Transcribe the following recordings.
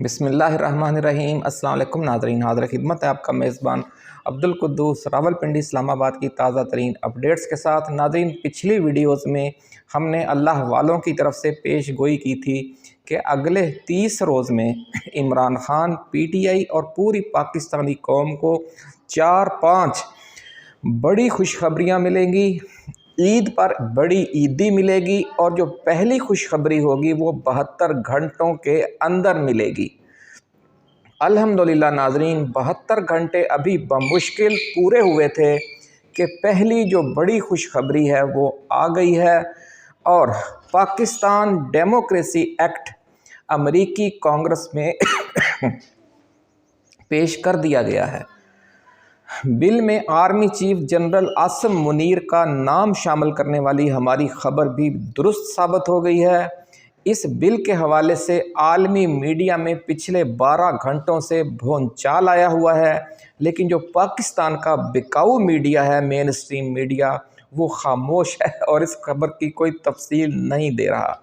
बिस्मिल्लाहिर्रहमानिर्रहीम। अस्सलाम वालेकुम नाज़रीन, हाज़िर खिदमत है आपका मेज़बान अब्दुल कुद्दूस रावलपिंडी इस्लामाबाद की ताज़ा तरीन अपडेट्स के साथ। नाज़रीन, पिछली वीडियोज़ में हमने अल्लाह वालों की तरफ से पेश गोई की थी कि अगले 30 रोज़ में इमरान ख़ान, PTI और पूरी पाकिस्तानी कौम को 4-5 बड़ी खुशखबरियाँ मिलेंगी। ईद पर बड़ी ईदी मिलेगी और जो पहली खुशखबरी होगी वो 72 घंटों के अंदर मिलेगी। अल्हम्दुलिल्लाह नाज़रीन, 72 घंटे अभी बमुश्किल पूरे हुए थे कि पहली जो बड़ी खुशखबरी है वो आ गई है और पाकिस्तान डेमोक्रेसी एक्ट अमेरिकी कांग्रेस में पेश कर दिया गया है। बिल में army chief general Asim Munir का नाम शामिल करने वाली हमारी खबर भी दुरुस्त साबित हो गई है। इस बिल के हवाले से आलमी मीडिया में पिछले 12 घंटों से भौंचाल आया हुआ है, लेकिन जो पाकिस्तान का बिकाऊ मीडिया है, मेन स्ट्रीम मीडिया, वो खामोश है और इस खबर की कोई तफसील नहीं दे रहा।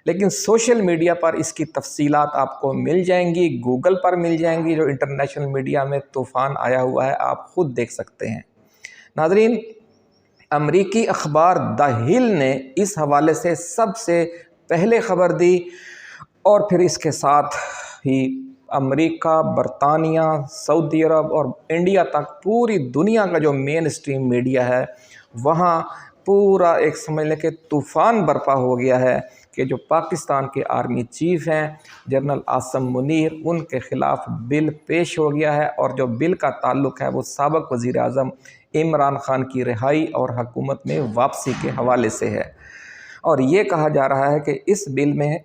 लेकिन सोशल मीडिया पर इसकी तफसीलात आपको मिल जाएंगी, गूगल पर मिल जाएंगी। जो इंटरनेशनल मीडिया में तूफ़ान आया हुआ है आप ख़ुद देख सकते हैं। नाज़रीन, अमरीकी अखबार द हिल ने इस हवाले से सबसे पहले ख़बर दी और फिर इसके साथ ही अमेरिका, बरतानिया, सऊदी अरब और इंडिया तक पूरी दुनिया का जो मेन स्ट्रीम मीडिया है वहाँ पूरा एक समझ लें कि तूफ़ान बर्पा हो गया है कि जो पाकिस्तान के आर्मी चीफ़ हैं जनरल आसिम मुनीर, उनके ख़िलाफ़ बिल पेश हो गया है और जो बिल का ताल्लुक़ है वो साबिक़ वज़ीर आज़म इमरान ख़ान की रिहाई और हुकूमत में वापसी के हवाले से है। और ये कहा जा रहा है कि इस बिल में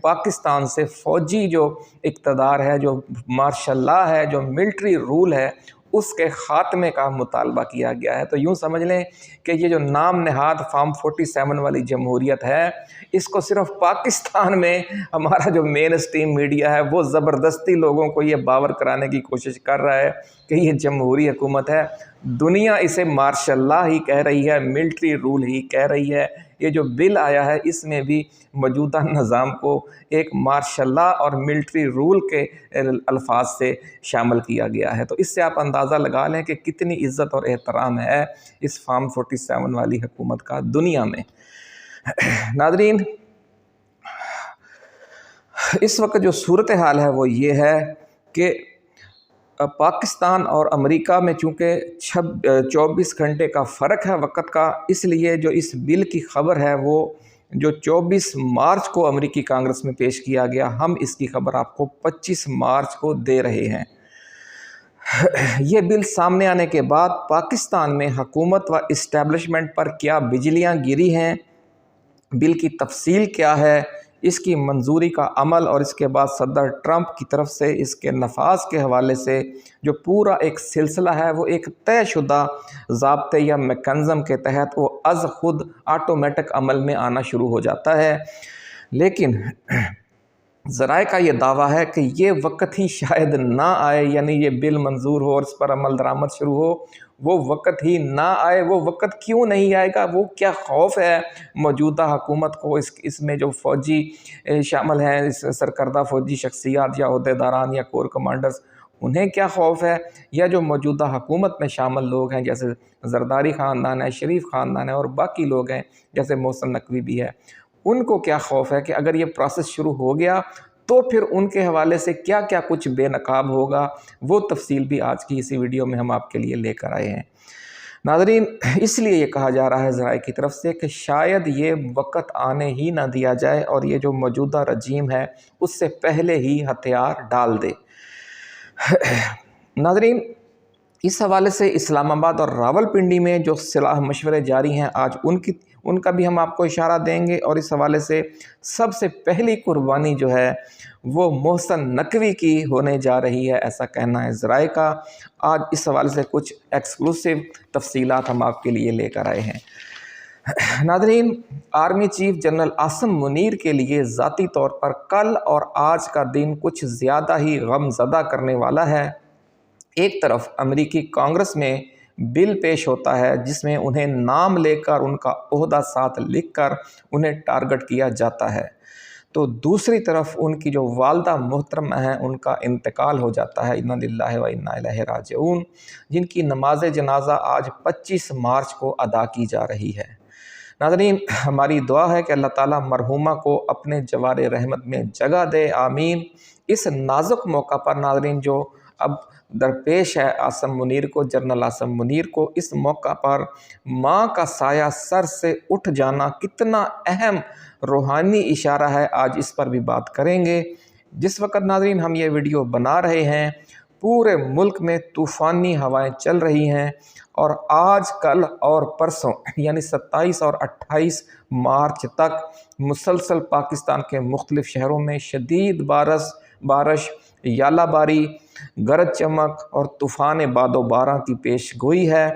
पाकिस्तान से फ़ौजी जो इक़्तिदार है, जो मार्शल लॉ है, जो मिलिट्री रूल है, उसके ख़ात्मे का मुतालबा किया गया है। तो यूँ समझ लें कि ये जो नाम नहाद फॉर्म 47 वाली जमहूरियत है, इसको सिर्फ़ पाकिस्तान में हमारा जो मेन स्ट्रीम मीडिया है वो ज़बरदस्ती लोगों को ये बावर कराने की कोशिश कर रहा है कि ये जमहूरी हुकूमत है। दुनिया इसे मार्शल लॉ ही कह रही है, मिलिट्री रूल ही कह रही है। ये जो बिल आया है इसमें भी मौजूदा निज़ाम को एक मार्शल लॉ और मिलिट्री रूल के अल्फाज से शामिल किया गया है। तो इससे आप अंदाज़ा लगा लें कि कितनी इज़्ज़त और एहतराम है इस फॉर्म 47 वाली हुकूमत का दुनिया में। नाज़रीन, इस वक्त जो सूरत हाल है वो ये है कि पाकिस्तान और अमेरिका में चूँकि 24 घंटे का फ़र्क है वक़्त का, इसलिए जो इस बिल की ख़बर है वो जो 24 मार्च को अमेरिकी कांग्रेस में पेश किया गया, हम इसकी ख़बर आपको 25 मार्च को दे रहे हैं। ये बिल सामने आने के बाद पाकिस्तान में हुकूमत व इस्टेब्लिशमेंट पर क्या बिजलियाँ गिरी हैं, बिल की तफसील क्या है, इसकी मंजूरी का अमल और इसके बाद सदर ट्रंप की तरफ से इसके नफाज के हवाले से जो पूरा एक सिलसिला है वो एक तयशुदा ज़ाब्ते या मैकेनिज़्म के तहत वो अज़ खुद ऑटोमेटिक अमल में आना शुरू हो जाता है। लेकिन ज़राए का ये दावा है कि ये वक्त ही शायद ना आए, यानी ये बिल मंजूर हो और इस पर अमल दरामद शुरू हो, वो वक्त ही ना आए। वो वक्त क्यों नहीं आएगा? वो क्या खौफ है मौजूदा हुकूमत को? इसमें जो फ़ौजी शामिल हैं, इस सरकर्दा फ़ौजी शख्सियात या अहदेदारान या कोर कमांडर्स, उन्हें क्या खौफ है? या जो मौजूदा हुकूमत में शामिल लोग हैं जैसे ज़रदारी ख़ानदान है, शरीफ ख़ानदान है और बाकी लोग हैं जैसे मोहसिन नकवी भी है, उनको क्या खौफ है कि अगर ये प्रोसेस शुरू हो गया तो फिर उनके हवाले से क्या क्या कुछ बेनकाब होगा? वो तफसील भी आज की इसी वीडियो में हम आपके लिए लेकर आए हैं। नाज़रीन, इसलिए ये कहा जा रहा है ज़राए की तरफ से कि शायद ये वक़्त आने ही ना दिया जाए और ये जो मौजूदा रजीम है उससे पहले ही हथियार डाल दे। नाज़रीन, इस हवाले से इस्लामाबाद और रावलपिंडी में जो सलाह मशवरे जारी हैं आज उनका भी हम आपको इशारा देंगे और इस हवाले से सबसे पहली कुर्बानी जो है वो मोहसिन नकवी की होने जा रही है, ऐसा कहना है ज़राए का। आज इस हवाले से कुछ एक्सक्लूसिव तफसीलात हम आपके लिए लेकर आए हैं। नाज़रीन, army chief general Asim Munir के लिए ज़ाती तौर पर कल और आज का दिन कुछ ज़्यादा ही गमज़दा करने वाला है। एक तरफ अमेरिकी कांग्रेस में बिल पेश होता है जिसमें उन्हें नाम लेकर, उनका ओहदा साथ लिखकर उन्हें टारगेट किया जाता है। तो दूसरी तरफ उनकी जो वालदा मोहतरम हैं उनका इंतकाल हो जाता है। इन्ना लिल्लाहि व इन्ना इलैहि राजिऊन, जिनकी नमाज जनाजा आज 25 मार्च को अदा की जा रही है। नाज़रीन, हमारी दुआ है कि अल्लाह ताला मरहूमा को अपने जवार रहमत में जगह दे, आमीन। इस नाजुक मौका पर नाज़रीन जो अब दरपेश है आसिम मुनीर को, जनरल आसिम मुनीर को, इस मौका पर माँ का साया सर से उठ जाना कितना अहम रूहानी इशारा है, आज इस पर भी बात करेंगे। जिस वक़्त नाज़रीन हम ये वीडियो बना रहे हैं, पूरे मुल्क में तूफ़ानी हवाएं चल रही हैं और आज, कल और परसों यानी 27 और 28 मार्च तक मुसलसल पाकिस्तान के मुख्तलिफ़ शहरों में शदीद बारिश, यालाबारी, गरज चमक और तूफ़ान बादो बारां की पेश गोई है।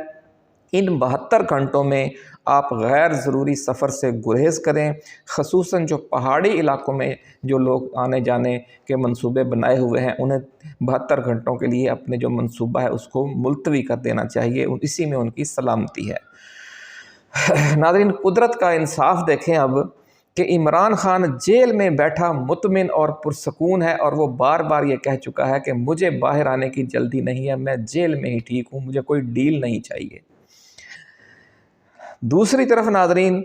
इन 72 घंटों में आप गैर ज़रूरी सफ़र से गुरेज़ करें, ख़ुसूसन जो पहाड़ी इलाकों में जो लोग आने जाने के मंसूबे बनाए हुए हैं, उन्हें 72 घंटों के लिए अपने जो मंसूबा है उसको मुलतवी कर देना चाहिए, इसी में उनकी सलामती है। नाज़रीन, कुदरत का इंसाफ देखें अब कि इमरान खान जेल में बैठा मुतमिन और पुरसकून है और वो बार बार ये कह चुका है कि मुझे बाहर आने की जल्दी नहीं है, मैं जेल में ही ठीक हूँ, मुझे कोई डील नहीं चाहिए। दूसरी तरफ नाज़रीन,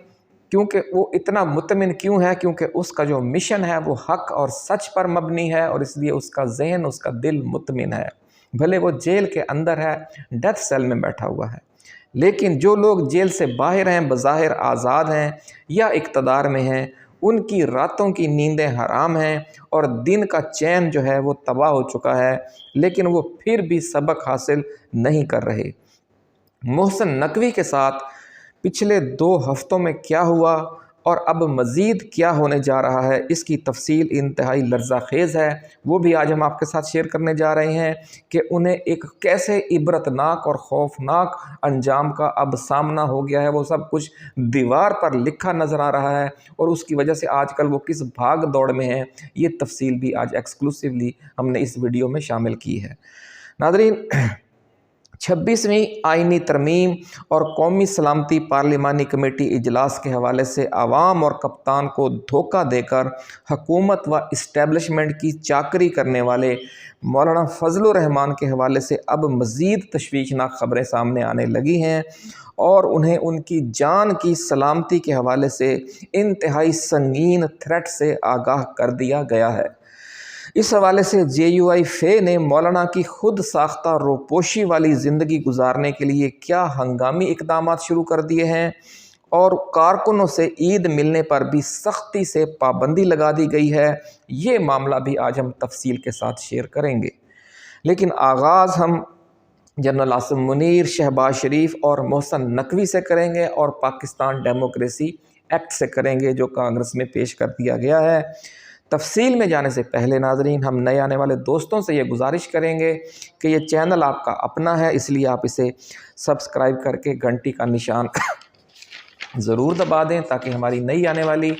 क्योंकि वो इतना मुतमिन क्यों है? क्योंकि उसका जो मिशन है वो हक़ और सच पर मबनी है और इसलिए उसका जहन, उसका दिल मुतमिन है। भले वो जेल के अंदर है, डेथ सेल में बैठा हुआ है, लेकिन जो लोग जेल से बाहर हैं, बज़ाहिर आज़ाद हैं या इक़्तिदार में हैं, उनकी रातों की नींदें हराम हैं और दिन का चैन जो है वो तबाह हो चुका है, लेकिन वो फिर भी सबक हासिल नहीं कर रहे। मोहसिन नकवी के साथ पिछले 2 हफ्तों में क्या हुआ और अब मज़ीद क्या होने जा रहा है, इसकी तफसील इंतहाई लर्ज़ाखेज़ है। वो भी आज हम आपके साथ शेयर करने जा रहे हैं कि उन्हें एक कैसे इबरतनाक और खौफनाक अंजाम का अब सामना हो गया है। वो सब कुछ दीवार पर लिखा नज़र आ रहा है और उसकी वजह से आजकल वो किस भाग दौड़ में हैं, ये तफसील भी आज एक्सक्लूसिवली हमने इस वीडियो में शामिल की है। नाज़रीन, 26वीं आइनी तरमीम और कौमी सलामती पार्लिमानी कमेटी इजलास के हवाले से आवाम और कप्तान को धोखा देकर हुकूमत व इस्टेब्लिशमेंट की चाकरी करने वाले मौलाना फजलुर रहमान के हवाले से अब मज़ीद तशवीशनाक ख़बरें सामने आने लगी हैं और उन्हें उनकी जान की सलामती के हवाले से इंतहाई संगीन थ्रेट से आगाह कर दिया गया है। इस हवाले से JUI फे ने मौलाना की खुद साख्ता रोपोशी वाली ज़िंदगी गुजारने के लिए क्या हंगामी इक़दामात शुरू कर दिए हैं और कारकुनों से ईद मिलने पर भी सख्ती से पाबंदी लगा दी गई है। ये मामला भी आज हम तफसील के साथ शेयर करेंगे, लेकिन आगाज़ हम जनरल आसिम मुनीर, शहबाज शरीफ और मोहसिन नकवी से करेंगे और पाकिस्तान डेमोक्रेसी एक्ट से करेंगे जो कांग्रेस में पेश कर दिया गया है। तफसील में जाने से पहले नाज़रीन, हम नए आने वाले दोस्तों से ये गुजारिश करेंगे कि ये चैनल आपका अपना है, इसलिए आप इसे सब्सक्राइब करके घंटी का निशान ज़रूर दबा दें ताकि हमारी नई आने वाली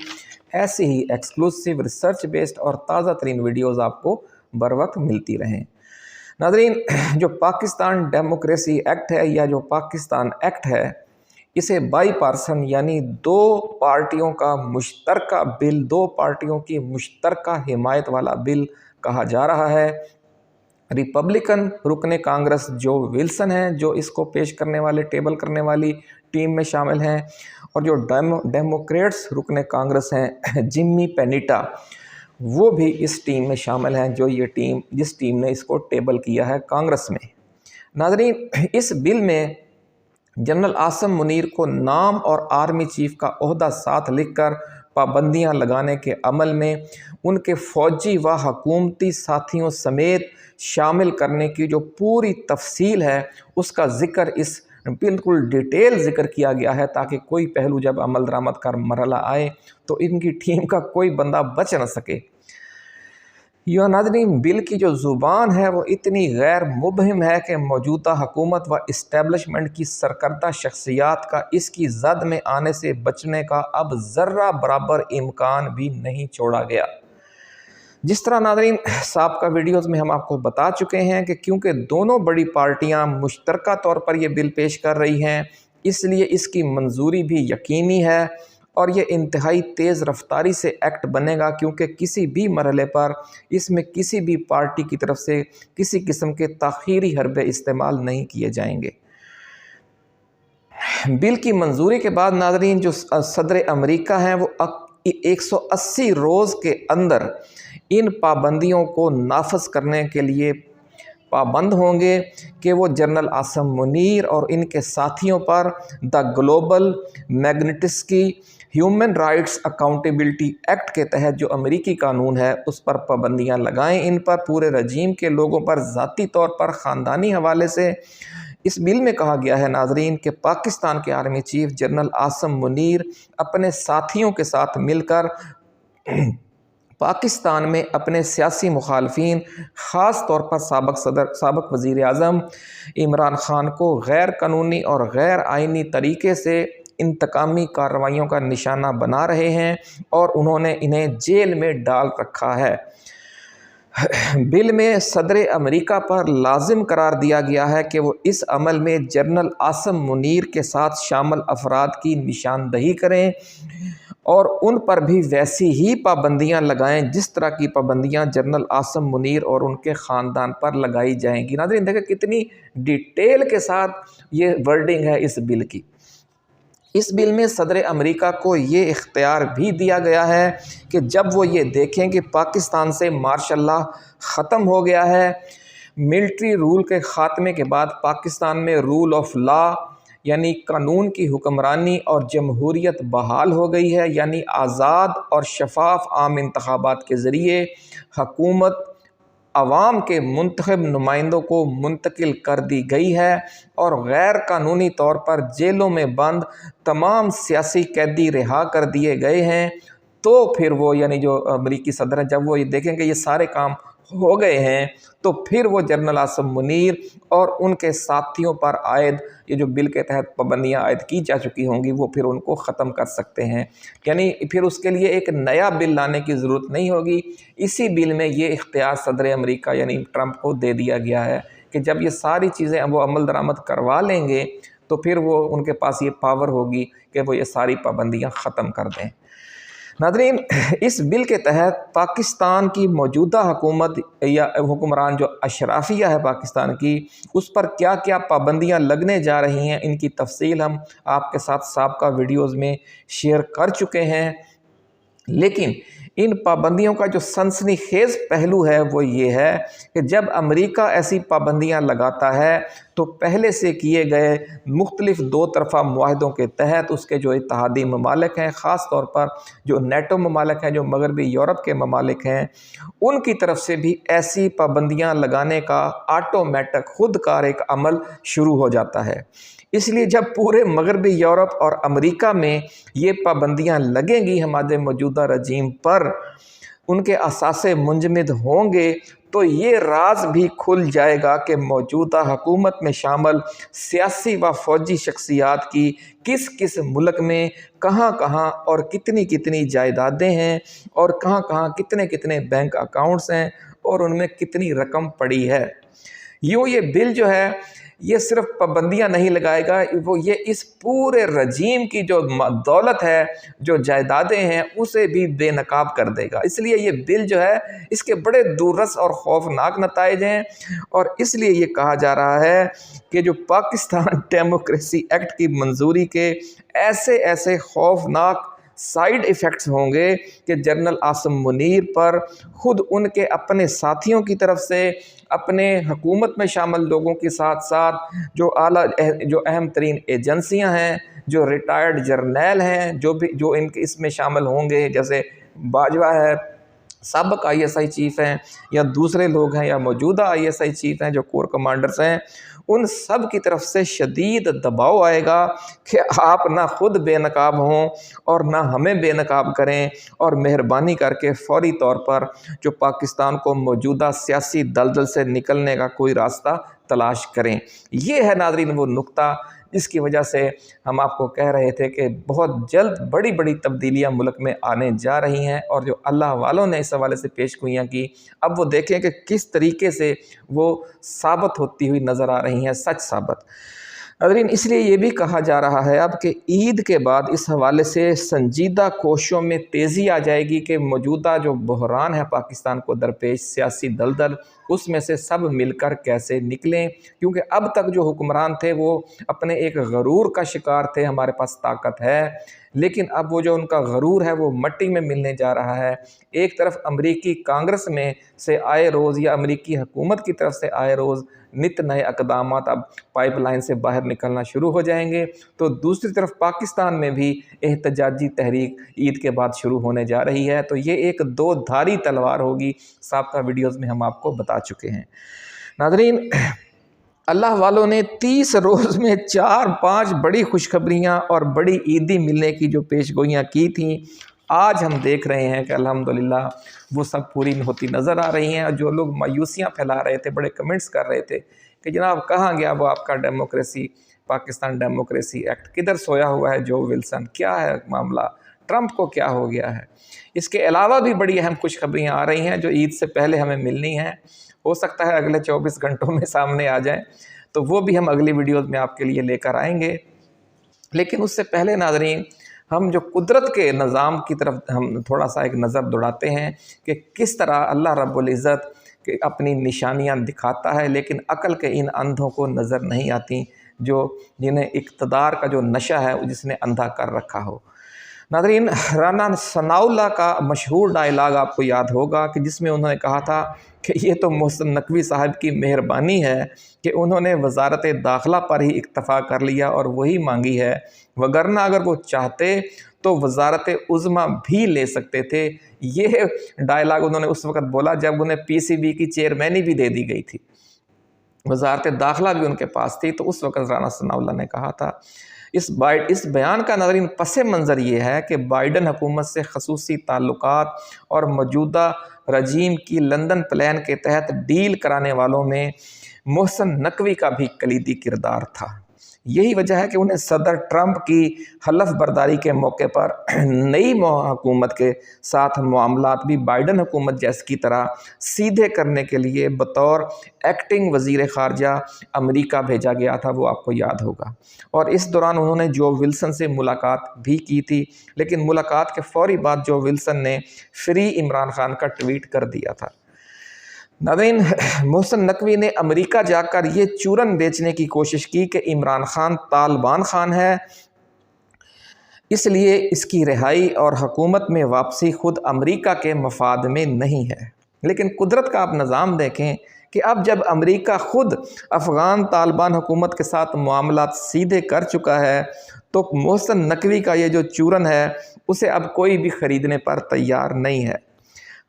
ऐसी ही एक्सक्लूसिव रिसर्च बेस्ड और ताज़ा तरीन वीडियोज़ आपको बर वक्त मिलती रहें। नाज़रीन, जो पाकिस्तान डेमोक्रेसी एक्ट है या जो पाकिस्तान एक्ट है, इसे बाईपार्सन यानी 2 पार्टियों का मुश्तरका बिल, 2 पार्टियों की मुश्तरका हिमायत वाला बिल कहा जा रहा है। रिपब्लिकन रुकने कांग्रेस जो विल्सन हैं, जो इसको पेश करने वाले, टेबल करने वाली टीम में शामिल हैं, और जो डेमोक्रेट्स रुकने कांग्रेस हैं जिम्मी पेनिटा, वो भी इस टीम में शामिल हैं, जो ये टीम, जिस टीम ने इसको टेबल किया है कांग्रेस में। नाज़रीन, इस बिल में जनरल आसिम मुनीर को नाम और आर्मी चीफ का ओहदा साथ लिखकर पाबंदियां लगाने के अमल में उनके फ़ौजी व हुकूमती साथियों समेत शामिल करने की जो पूरी तफसील है उसका ज़िक्र इस बिल्कुल डिटेल ज़िक्र किया गया है, ताकि कोई पहलू जब अमल दरामद का मरहला आए तो इनकी टीम का कोई बंदा बच न सके। या नाज़रीन, बिल की जो ज़ुबान है वो इतनी गैर मुबहिम है कि मौजूदा हुकूमत व इस्टेब्लिशमेंट की सरकर्दा शख्सियात का इसकी जद में आने से बचने का अब ज़र्रा बराबर इम्कान भी नहीं छोड़ा गया। जिस तरह नाज़रीन साबका वीडियोज़ में हम आपको बता चुके हैं कि क्योंकि दोनों बड़ी पार्टियां मुश्तरका तौर पर यह बिल पेश कर रही हैं, इसलिए इसकी मंजूरी भी यकीनी है اور یہ انتہائی تیز رفتاری سے ایکٹ بنے گا، کیونکہ کسی بھی مرحلے پر اس میں کسی بھی پارٹی کی طرف سے کسی قسم کے تاخیری حربے استعمال نہیں کیے جائیں گے۔ بل کی منظوری کے بعد ناظرین جو صدر امریکہ ہیں وہ 180 روز کے اندر ان پابندیوں کو نافذ کرنے کے لیے پابند ہوں گے کہ وہ جنرل عاصم منیر اور ان کے ساتھیوں پر the Global Magnitsky Human Rights Accountability Act کے تحت جو امریکی قانون ہے اس پر پابندیاں لگائیں۔ ان پر پورے رجیم کے لوگوں پر ذاتی طور پر خاندانی حوالے سے اس بل میں کہا گیا ہے ناظرین کہ پاکستان کے army chief general Asim Munir اپنے ساتھیوں کے ساتھ مل کر پاکستان میں اپنے سیاسی مخالفین، خاص طور پر سابق وزیر اعظم عمران خان کو غیر قانونی اور غیر آئینی طریقے سے انتقامی کارروائیوں کا نشانہ بنا رہے ہیں اور انہوں نے انہیں جیل میں ڈال رکھا ہے۔ بل میں صدر امریکہ پر لازم قرار دیا گیا ہے کہ وہ اس عمل میں جنرل عاصم منیر کے ساتھ شامل افراد کی نشاندہی کریں اور ان پر بھی ویسی ہی پابندیاں لگائیں جس طرح کی پابندیاں جنرل عاصم منیر اور ان کے خاندان پر لگائی جائیں گی۔ ناظرین دیکھیں کتنی ڈیٹیل کے ساتھ یہ ورڈنگ ہے اس بل کی۔ اس بل میں صدر امریکہ کو یہ اختیار بھی دیا گیا ہے کہ جب وہ یہ دیکھیں کہ پاکستان سے مارشل لاء ختم ہو گیا ہے، ملٹری رول کے خاتمے کے بعد پاکستان میں رول آف لاء یعنی قانون کی حکمرانی اور جمہوریت بحال ہو گئی ہے، یعنی آزاد اور شفاف عام انتخابات کے ذریعے حکومت عوام کے منتخب نمائندوں کو منتقل کر دی گئی ہے اور غیر قانونی طور پر جیلوں میں بند تمام سیاسی قیدی رہا کر دیے گئے ہیں، تو پھر وہ یعنی جو امریکی صدر ہیں جب وہ یہ دیکھیں کہ یہ سارے کام ہو گئے ہیں تو پھر وہ جنرل عاصم منیر اور ان کے ساتھیوں پر عائد یہ جو بل کے تحت پابندیاں عائد کی جا چکی ہوں گی وہ پھر ان کو ختم کر سکتے ہیں، یعنی پھر اس کے لیے ایک نیا بل لانے کی ضرورت نہیں ہوگی۔ اسی بل میں یہ اختیار صدر امریکہ یعنی ٹرمپ کو دے دیا گیا ہے کہ جب یہ ساری چیزیں وہ عمل درآمد کروا لیں گے تو پھر وہ ان کے پاس یہ پاور ہوگی کہ وہ یہ ساری پابندیاں ختم کر دیں۔ ناظرین اس بل کے تحت پاکستان کی موجودہ حکومت یا حکمران جو اشرافیہ ہے پاکستان کی، اس پر کیا کیا پابندیاں لگنے جا رہی ہیں ان کی تفصیل ہم آپ کے ساتھ سابقہ ویڈیوز میں شیئر کر چکے ہیں، لیکن ان پابندیوں کا جو سنسنی خیز پہلو ہے وہ یہ ہے کہ جب امریکہ ایسی پابندیاں لگاتا ہے تو پہلے سے کیے گئے مختلف دو طرفہ معاہدوں کے تحت اس کے جو اتحادی ممالک ہیں، خاص طور پر جو نیٹو ممالک ہیں، جو مغربی یورپ کے ممالک ہیں، ان کی طرف سے بھی ایسی پابندیاں لگانے کا آٹومیٹک خود کار ایک عمل شروع ہو جاتا ہے۔ اس لیے جب پورے مغربی یورپ اور امریکہ میں یہ پابندیاں لگیں گی ہمارے موجودہ رجیم پر، ان کے اثاثے منجمد ہوں گے تو یہ راز بھی کھل جائے گا کہ موجودہ حکومت میں شامل سیاسی و فوجی شخصیات کی کس کس ملک میں کہاں کہاں اور کتنی کتنی جائیدادیں ہیں اور کہاں کہاں کتنے کتنے بینک اکاؤنٹس ہیں اور ان میں کتنی رقم پڑی ہے۔ یوں یہ بل جو ہے یہ صرف پابندیاں نہیں لگائے گا، وہ یہ اس پورے رجیم کی جو دولت ہے، جو جائیدادیں ہیں، اسے بھی بے نقاب کر دے گا۔ اس لیے یہ بل جو ہے اس کے بڑے دوررس اور خوفناک نتائج ہیں، اور اس لیے یہ کہا جا رہا ہے کہ جو پاکستان ڈیموکریسی ایکٹ کی منظوری کے ایسے خوفناک سائیڈ ایفیکٹس ہوں گے کہ جنرل عاصم منیر پر خود ان کے اپنے ساتھیوں کی طرف سے، اپنے حکومت میں شامل لوگوں کے ساتھ ساتھ جو اہم ترین ایجنسیاں ہیں، جو ریٹائرڈ جرنیل ہیں، جو ان کے اس میں شامل ہوں گے، جیسے باجوہ ہے، سابق ISI چیف ہیں، یا دوسرے لوگ ہیں، یا موجودہ ISI چیف ہیں جو کور کمانڈرز ہیں، ان سب کی طرف سے شدید دباؤ آئے گا کہ آپ نہ خود بے نقاب ہوں اور نہ ہمیں بے نقاب کریں، اور مہربانی کر کے فوری طور پر جو پاکستان کو موجودہ سیاسی دلدل سے نکلنے کا کوئی راستہ تلاش کریں۔ یہ ہے ناظرین وہ نقطہ جس کی وجہ سے ہم آپ کو کہہ رہے تھے کہ بہت جلد بڑی بڑی تبدیلیاں ملک میں آنے جا رہی ہیں، اور جو اللہ والوں نے اس حوالے سے پیش گوئیاں کی اب وہ دیکھیں کہ کس طریقے سے وہ ثابت ہوتی ہوئی نظر آ رہی ہیں، سچ ثابت۔ नाज़रीन इसलिए ये भी कहा जा रहा है अब कि ईद के बाद इस हवाले से संजीदा कोशिशों में तेज़ी आ जाएगी कि मौजूदा जो बहरान है पाकिस्तान को दरपेश सियासी दलदल, उसमें से सब मिलकर कैसे निकलें, क्योंकि अब तक जो हुक्मरान थे वो अपने एक गरूर का शिकार थे, हमारे पास ताकत है, लेकिन अब वो जो उनका गरूर है वो मट्टी में मिलने जा रहा है। एक तरफ अमरीकी कांग्रेस में से आए रोज़ या अमरीकी हुकूमत की तरफ से आए रोज़ नित नए अक़दामात अब पाइपलाइन से बाहर निकलना शुरू हो जाएंगे, तो दूसरी तरफ पाकिस्तान में भी एहतजाजी तहरीक ईद के बाद शुरू होने जा रही है। तो ये एक दो धारी तलवार होगी, साबिक़ा वीडियोज़ में हम आपको बता चुके हैं। नाज़रीन अल्लाह वालों ने 30 रोज़ में 4-5 बड़ी खुशखबरियाँ और बड़ी ईदी मिलने की जो पेशगोइयाँ की थीं, आज हम देख रहे हैं कि अल्हम्दुलिल्लाह वो सब पूरी होती नज़र आ रही हैं। और जो लोग मायूसियाँ फैला रहे थे, बड़े कमेंट्स कर रहे थे कि जनाब कहाँ गया वो आपका डेमोक्रेसी, पाकिस्तान डेमोक्रेसी एक्ट, किधर सोया हुआ है जो विल्सन, क्या है मामला, ट्रंप को क्या हो गया है। इसके अलावा भी बड़ी अहम खुशखबरियाँ आ रही हैं जो ईद से पहले हमें मिलनी हैं, हो सकता है अगले 24 घंटों में सामने आ जाएं, तो वो भी हम अगली वीडियोज़ में आपके लिए लेकर आएंगे। लेकिन उससे पहले नाज़रीन हम जो कुदरत के निज़ाम की तरफ हम थोड़ा सा एक नज़र दौड़ाते हैं कि किस तरह अल्लाह रब्बुल इज़्ज़त के अपनी निशानियां दिखाता है, लेकिन अक़ल के इन अंधों को नज़र नहीं आती जो जिन्हें इक़्तिदार का जो नशा है जिसने अंधा कर रखा हो। नाज़रीन राना सनाउल्लाह का मशहूर डायलॉग आपको याद होगा कि जिसमें उन्होंने कहा था कि ये तो मोहसिन नकवी साहब की मेहरबानी है कि उन्होंने वजारत दाखिला पर ही इक्तफ़ा कर लिया और वही मांगी है, वगरना अगर वो चाहते तो वजारत उज़्मा भी ले सकते थे। ये डायलॉग उन्होंने उस वक़्त बोला जब उन्हें PCB की चेयरमैनी भी दे दी गई थी, वजारत दाखिला भी उनके पास थी, तो उस वक़्त राना सनाउल्लाह ने कहा था। इस बयान का नाज़रीन पस मंज़र ये है कि बाइडन हुकूमत से खसूसी ताल्लुकात और मौजूदा रजीम की लंदन प्लान के तहत डील कराने वालों में मोहसिन नकवी का भी कलीदी किरदार था। यही वजह है कि उन्हें सदर ट्रंप की हलफ बर्दारी के मौके पर नई हुकूमत के साथ मामलात भी बाइडन हुकूमत जैसे की तरह सीधे करने के लिए बतौर एक्टिंग वज़ीर ख़ारजा अमेरिका भेजा गया था, वो आपको याद होगा। और इस दौरान उन्होंने जो विल्सन से मुलाकात भी की थी, लेकिन मुलाकात के फ़ौरी बाद जो विल्सन ने फ्री इमरान खान का ट्वीट कर दिया था। नाज़रीन मोहसिन नकवी ने अमेरिका जाकर ये चूरन बेचने की कोशिश की कि इमरान खान तालिबान खान है, इसलिए इसकी रिहाई और हुकूमत में वापसी खुद अमेरिका के मफाद में नहीं है। लेकिन कुदरत का आप निज़ाम देखें कि अब जब अमेरिका खुद अफ़गान तालिबान हुकूमत के साथ मामलात सीधे कर चुका है, तो मोहसिन नकवी का ये जो चूरन है उसे अब कोई भी ख़रीदने पर तैयार नहीं है।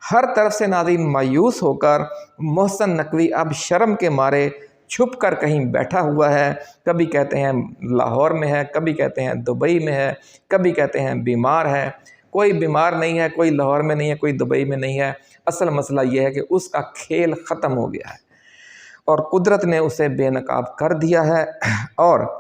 हर तरफ से नाज़रीन मायूस होकर मोहसिन नकवी अब शर्म के मारे छुप कर कहीं बैठा हुआ है। कभी कहते हैं लाहौर में है, कभी कहते हैं दुबई में है, कभी कहते हैं बीमार है। कोई बीमार नहीं है, कोई लाहौर में नहीं है, कोई दुबई में नहीं है। असल मसला ये है कि उसका खेल ख़त्म हो गया है और कुदरत ने उसे बेनकाब कर दिया है। और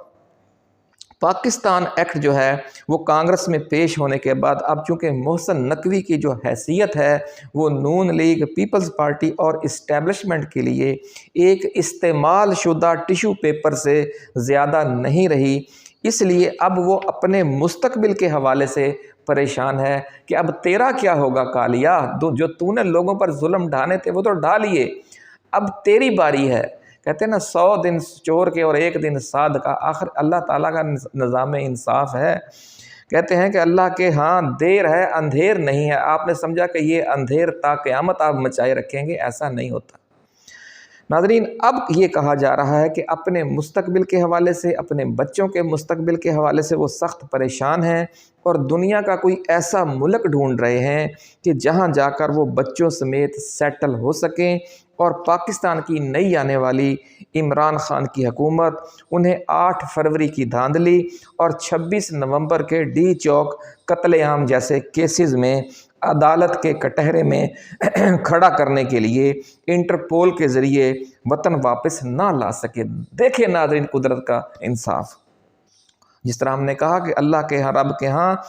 पाकिस्तान एक्ट जो है वो कांग्रेस में पेश होने के बाद अब चूँकि मोहसिन नकवी की जो हैसियत है वो नून लीग, पीपल्स पार्टी और इस्टेब्लिशमेंट के लिए एक इस्तेमाल शुदा टिशू पेपर से ज़्यादा नहीं रही, इसलिए अब वो अपने मुस्तकबिल के हवाले से परेशान है कि अब तेरा क्या होगा कालिया, जो तूने लोगों पर जुल्म ढाने थे वो तो ढा लिए, अब तेरी बारी है। कहते हैं ना 100 दिन चोर के और 1 दिन साध का, आखिर अल्लाह ताला का निज़ाम इंसाफ है। कहते हैं कि अल्लाह के हाँ देर है अंधेर नहीं है। आपने समझा कि ये अंधेर ता क़यामत आप मचाए रखेंगे, ऐसा नहीं होता। नाज़रीन अब ये कहा जा रहा है कि अपने मुस्तकबिल के हवाले से, अपने बच्चों के मुस्तकबिल के हवाले से वो सख्त परेशान हैं और दुनिया का कोई ऐसा मुल्क ढूंढ रहे हैं कि जहां जाकर वो बच्चों समेत सेटल हो सकें और पाकिस्तान की नई आने वाली इमरान खान की हुकूमत उन्हें 8 फरवरी की धांधली और 26 नवंबर के डी चौक कत्लेआम जैसे केसेस में अदालत के कटहरे में खड़ा करने के लिए इंटरपोल के ज़रिए वतन वापस ना ला सके। देखिए नाज़रीन कुदरत का इंसाफ। जिस तरह हमने कहा कि अल्लाह के यहाँ, रब के यहाँ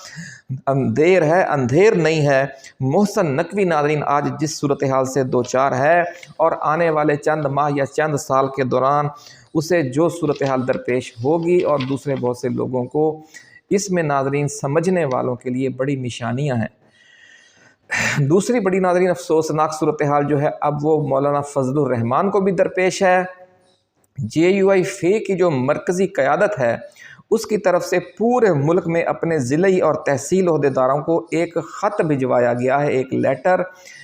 अंधेर है अंधेर नहीं है, मोहसिन नकवी नाज़रीन आज जिस सूरत हाल से दो चार है और आने वाले चंद माह या चंद साल के दौरान اسے جو صورتحال درپیش ہوگی اور دوسرے بہت سے لوگوں کو اس میں ناظرین سمجھنے والوں کے لیے بڑی نشانیاں ہیں۔ دوسری بڑی ناظرین افسوسناک صورتحال جو ہے اب وہ مولانا فضل الرحمان کو بھی درپیش ہے۔ JUI کی جو مرکزی قیادت ہے اس کی طرف سے پورے ملک میں اپنے ضلعی اور تحصیل عہدیداروں کو ایک خط بھجوایا گیا ہے، ایک لیٹر،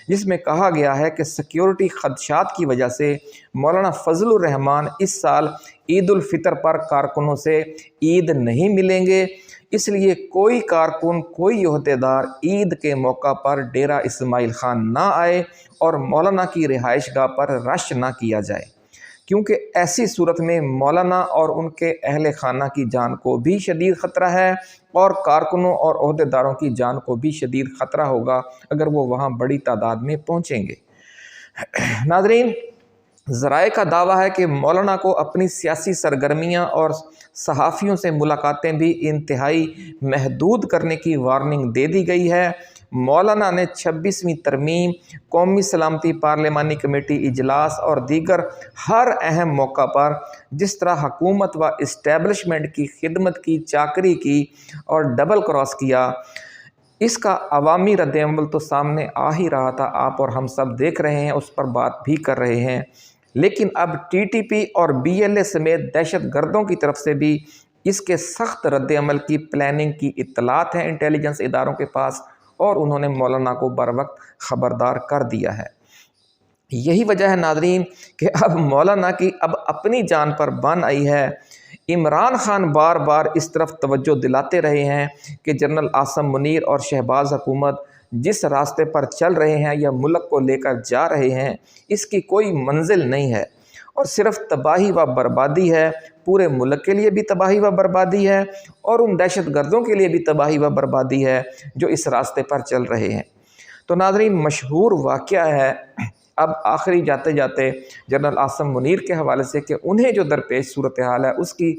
جس میں کہا گیا ہے کہ سیکیورٹی خدشات کی وجہ سے مولانا فضل الرحمان اس سال عید الفطر پر کارکنوں سے عید نہیں ملیں گے، اس لیے کوئی کارکن، کوئی عہدیدار عید کے موقع پر ڈیرہ اسماعیل خان نہ آئے اور مولانا کی رہائش گاہ پر رش نہ کیا جائے، کیونکہ ایسی صورت میں مولانا اور ان کے اہل خانہ کی جان کو بھی شدید خطرہ ہے اور کارکنوں اور عہدیداروں کی جان کو بھی شدید خطرہ ہوگا اگر وہ وہاں بڑی تعداد میں پہنچیں گے۔ ناظرین، ذرائع کا دعویٰ ہے کہ مولانا کو اپنی سیاسی سرگرمیاں اور صحافیوں سے ملاقاتیں بھی انتہائی محدود کرنے کی وارننگ دے دی گئی ہے۔ مولانا نے 26ویں ترمیم، قومی سلامتی پارلیمانی کمیٹی اجلاس اور دیگر ہر اہم موقع پر جس طرح حکومت و اسٹیبلشمنٹ کی خدمت کی، چاکری کی اور ڈبل کراس کیا، اس کا عوامی رد عمل تو سامنے آ ہی رہا تھا، آپ اور ہم سب دیکھ رہے ہیں، اس پر بات بھی کر رہے ہیں، لیکن اب TTP اور BLA سمیت دہشت گردوں کی طرف سے بھی اس کے سخت رد عمل کی پلاننگ کی اطلاعات ہیں انٹیلیجنس اداروں کے پاس، اور انہوں نے مولانا کو بر وقت خبردار کر دیا ہے۔ یہی وجہ ہے ناظرین کہ اب مولانا کی اب اپنی جان پر بان آئی ہے۔ عمران خان بار بار اس طرف توجہ دلاتے رہے ہیں کہ جنرل عاصم منیر اور شہباز حکومت جس راستے پر چل رہے ہیں یا ملک کو لے کر جا رہے ہیں، اس کی کوئی منزل نہیں ہے اور صرف تباہی و بربادی ہے، پورے ملک کے لیے بھی تباہی و بربادی ہے اور ان دہشت گردوں کے لیے بھی تباہی و بربادی ہے جو اس راستے پر چل رہے ہیں۔ تو ناظرین، مشہور واقعہ ہے اب آخری جاتے جاتے جنرل عاصم منیر کے حوالے سے کہ انہیں جو درپیش صورتحال ہے اس کی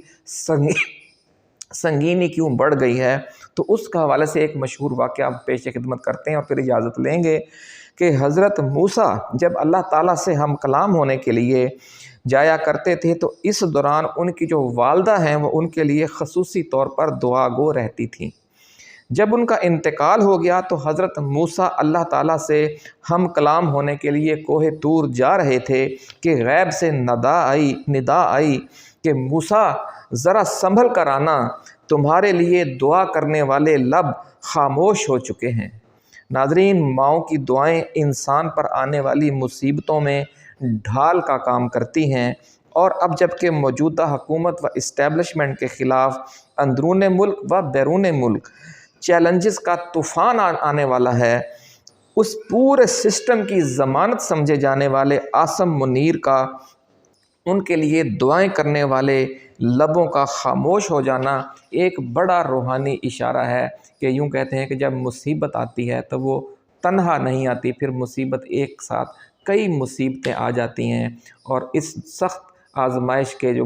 سنگینی کیوں بڑھ گئی ہے، تو اس کا حوالے سے ایک مشہور واقعہ پیش خدمت کرتے ہیں اور پھر اجازت لیں گے کہ حضرت موسیٰ جب اللہ تعالیٰ سے ہم کلام ہونے کے لیے جایا کرتے تھے تو اس دوران ان کی جو والدہ ہیں وہ ان کے لیے خصوصی طور پر دعا گو رہتی تھیں۔ جب ان کا انتقال ہو گیا تو حضرت موسیٰ اللہ تعالیٰ سے ہم کلام ہونے کے لیے کوہ طور جا رہے تھے کہ غیب سے ندا آئی کہ موسیٰ ذرا سنبھل کر آنا، تمہارے لیے دعا کرنے والے لب خاموش ہو چکے ہیں۔ ناظرین، ماؤں کی دعائیں انسان پر آنے والی مصیبتوں میں ڈھال کا کام کرتی ہیں، اور اب جب کہ موجودہ حکومت و اسٹیبلشمنٹ کے خلاف اندرون ملک و بیرون ملک چیلنجز کا طوفان آنے والا ہے، اس پورے سسٹم کی ضمانت سمجھے جانے والے عاصم منیر کا ان کے لیے دعائیں کرنے والے لبوں کا خاموش ہو جانا ایک بڑا روحانی اشارہ ہے کہ یوں کہتے ہیں کہ جب مصیبت آتی ہے تو وہ تنہا نہیں آتی، پھر مصیبت ایک ساتھ کئی مصیبتیں آ جاتی ہیں، اور اس سخت آزمائش کے جو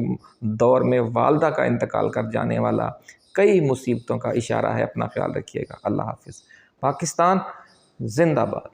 دور میں والدہ کا انتقال کر جانے والا کئی مصیبتوں کا اشارہ ہے۔ اپنا خیال رکھیے گا۔ اللہ حافظ۔ پاکستان زندہ باد۔